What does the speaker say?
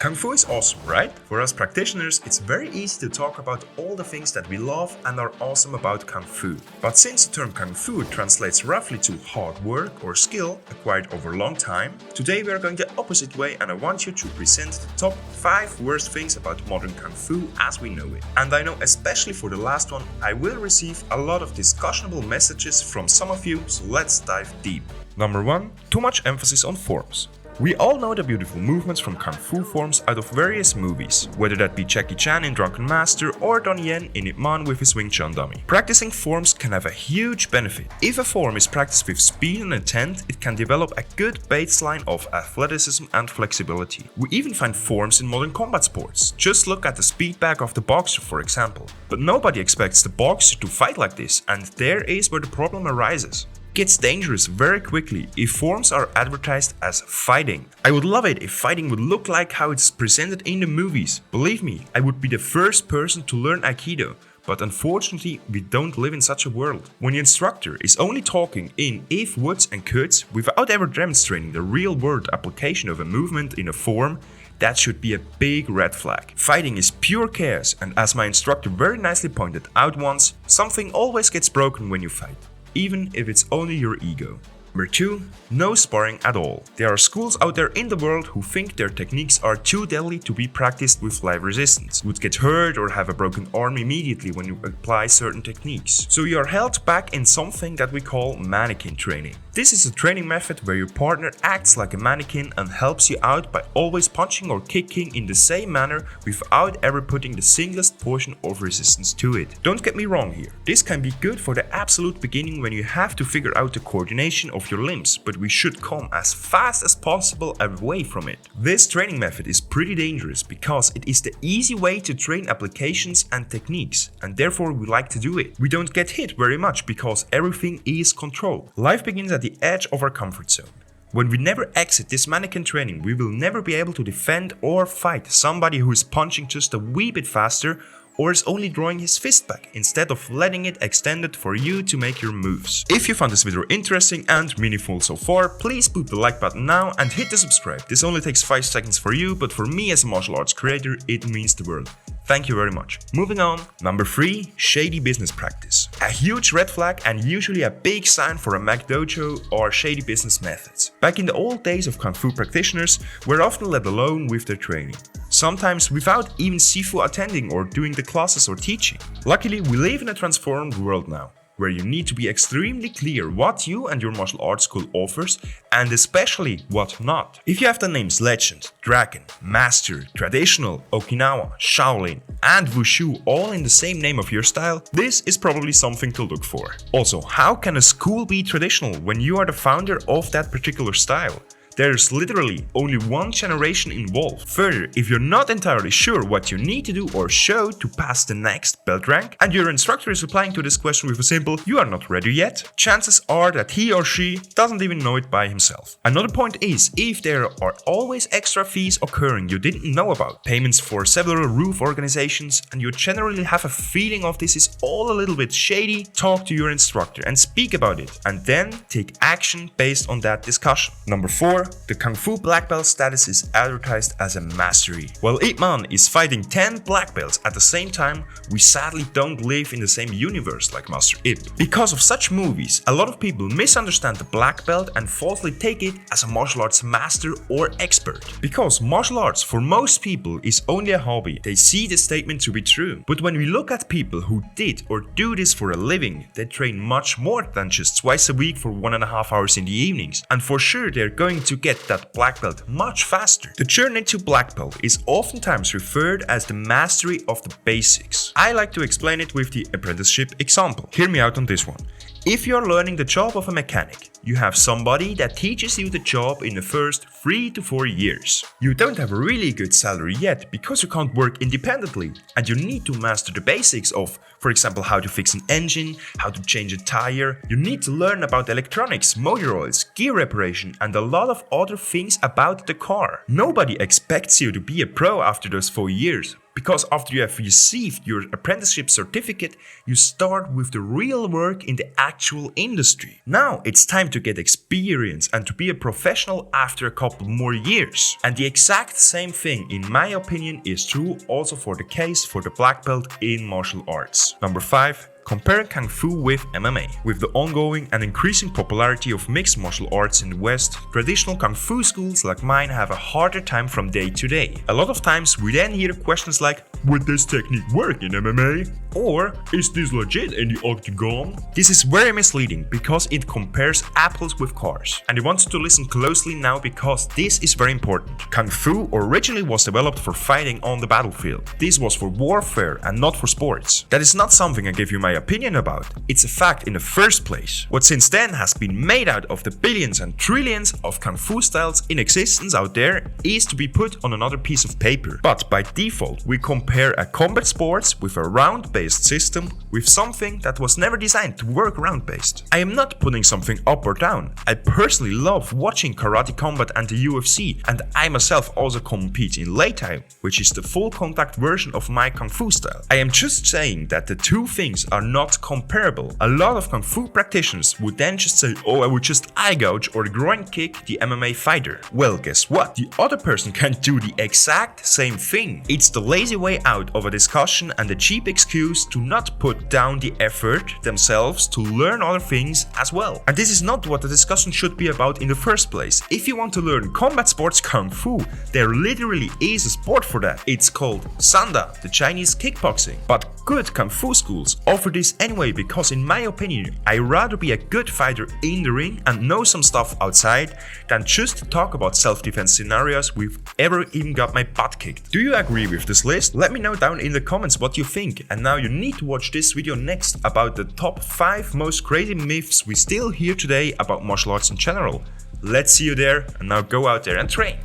Kung Fu is awesome, right? For us practitioners, it's very easy to talk about all the things that we love and are awesome about Kung Fu. But since the term Kung Fu translates roughly to hard work or skill acquired over a long time, today we are going the opposite way and I want you to present the top 5 worst things about modern Kung Fu as we know it. And I know especially for the last one, I will receive a lot of discussionable messages from some of you, so let's dive deep. Number 1. Too much emphasis on forms. We all know the beautiful movements from Kung Fu forms out of various movies, whether that be Jackie Chan in Drunken Master or Donnie Yen in Ip Man with his Wing Chun dummy. Practicing forms can have a huge benefit. If a form is practiced with speed and intent, it can develop a good baseline of athleticism and flexibility. We even find forms in modern combat sports. Just look at the speed bag of the boxer, for example. But nobody expects the boxer to fight like this, and there is where the problem arises. Gets dangerous very quickly if forms are advertised as fighting. I would love it if fighting would look like how it's presented in the movies. Believe me, I would be the first person to learn Aikido, but unfortunately we don't live in such a world. When the instructor is only talking in if, woulds and coulds without ever demonstrating the real world application of a movement in a form, that should be a big red flag. Fighting is pure chaos, and as my instructor very nicely pointed out once, something always gets broken when you fight, even if it's only your ego. Number 2. No sparring at all. There are schools out there in the world who think their techniques are too deadly to be practiced with live resistance. You would get hurt or have a broken arm immediately when you apply certain techniques. So you are held back in something that we call mannequin training. This is a training method where your partner acts like a mannequin and helps you out by always punching or kicking in the same manner without ever putting the singlest portion of resistance to it. Don't get me wrong here. This can be good for the absolute beginning when you have to figure out the coordination of your limbs, but we should come as fast as possible away from it. This training method is pretty dangerous because it is the easy way to train applications and techniques, and therefore we like to do it. We don't get hit very much because everything is controlled. Life begins at the edge of our comfort zone. When we never exit this mannequin training, we will never be able to defend or fight somebody who is punching just a wee bit faster or is only drawing his fist back instead of letting it extended for you to make your moves. If you found this video interesting and meaningful so far, please put the like button now and hit the subscribe. This only takes 5 seconds for you, but for me as a martial arts creator, it means the world. Thank you very much. Moving on. Number 3. Shady business practice. A huge red flag and usually a big sign for a McDojo or shady business methods. Back in the old days of Kung Fu practitioners, were often let alone with their training. Sometimes without even Sifu attending or doing the classes or teaching. Luckily, we live in a transformed world now, where you need to be extremely clear what you and your martial arts school offers and especially what not. If you have the names Legend, Dragon, Master, Traditional, Okinawa, Shaolin and Wushu all in the same name of your style, this is probably something to look for. Also, how can a school be traditional when you are the founder of that particular style? There's literally only one generation involved. Further, if you're not entirely sure what you need to do or show to pass the next belt rank, and your instructor is replying to this question with a simple "you are not ready yet," chances are that he or she doesn't even know it by himself. Another point is, if there are always extra fees occurring you didn't know about, payments for several roof organizations, and you generally have a feeling of this is all a little bit shady, talk to your instructor and speak about it, and then take action based on that discussion. Number 4. The Kung Fu black belt status is advertised as a mastery. While Ip Man is fighting 10 black belts at the same time, we sadly don't live in the same universe like Master Ip. Because of such movies, a lot of people misunderstand the black belt and falsely take it as a martial arts master or expert. Because martial arts for most people is only a hobby, they see this statement to be true. But when we look at people who did or do this for a living, they train much more than just twice a week for 1.5 hours in the evenings. And for sure they're going to get that black belt much faster. The journey to black belt is oftentimes referred as the mastery of the basics. I like to explain it with the apprenticeship example. Hear me out on this one. If you're learning the job of a mechanic, you have somebody that teaches you the job in the first 3 to 4 years. You don't have a really good salary yet because you can't work independently and you need to master the basics of, for example, how to fix an engine, how to change a tire. You need to learn about electronics, motor oils, gear reparation and a lot of other things about the car. Nobody expects you to be a pro after those 4 years, Because after you have received your apprenticeship certificate, you start with the real work in the actual industry. Now it's time to get experience and to be a professional after a couple more years. And the exact same thing, in my opinion, is true also for the case for the black belt in martial arts. Number 5. Comparing Kung Fu with MMA. With the ongoing and increasing popularity of mixed martial arts in the West, traditional Kung Fu schools like mine have a harder time from day to day. A lot of times we then hear questions like, would this technique work in MMA? Or, is this legit in the octagon? This is very misleading because it compares apples with cars. And I want you to listen closely now because this is very important. Kung Fu originally was developed for fighting on the battlefield. This was for warfare and not for sports. That is not something I give you my opinion about. It's a fact in the first place. What since then has been made out of the billions and trillions of Kung Fu styles in existence out there is to be put on another piece of paper. But by default, we compare a combat sports with a round-based system with something that was never designed to work round-based. I am not putting something up or down. I personally love watching karate combat and the UFC, and I myself also compete in Lei Tai, which is the full contact version of my Kung Fu style. I am just saying that the two things are not comparable. A lot of Kung Fu practitioners would then just say, oh, I would just eye gouge or groin kick the MMA fighter. Well, guess what? The other person can do the exact same thing. It's the lazy way out of a discussion and a cheap excuse to not put down the effort themselves to learn other things as well. And this is not what the discussion should be about in the first place. If you want to learn combat sports Kung Fu, there literally is a sport for that. It's called Sanda, the Chinese kickboxing. But good Kung Fu schools offer this anyway because in my opinion, I'd rather be a good fighter in the ring and know some stuff outside than just talk about self-defense scenarios we've ever even got my butt kicked. Do you agree with this list? Let me know down in the comments what you think. And now you need to watch this video next about the top 5 most crazy myths we still hear today about martial arts in general. Let's see you there, and now go out there and train.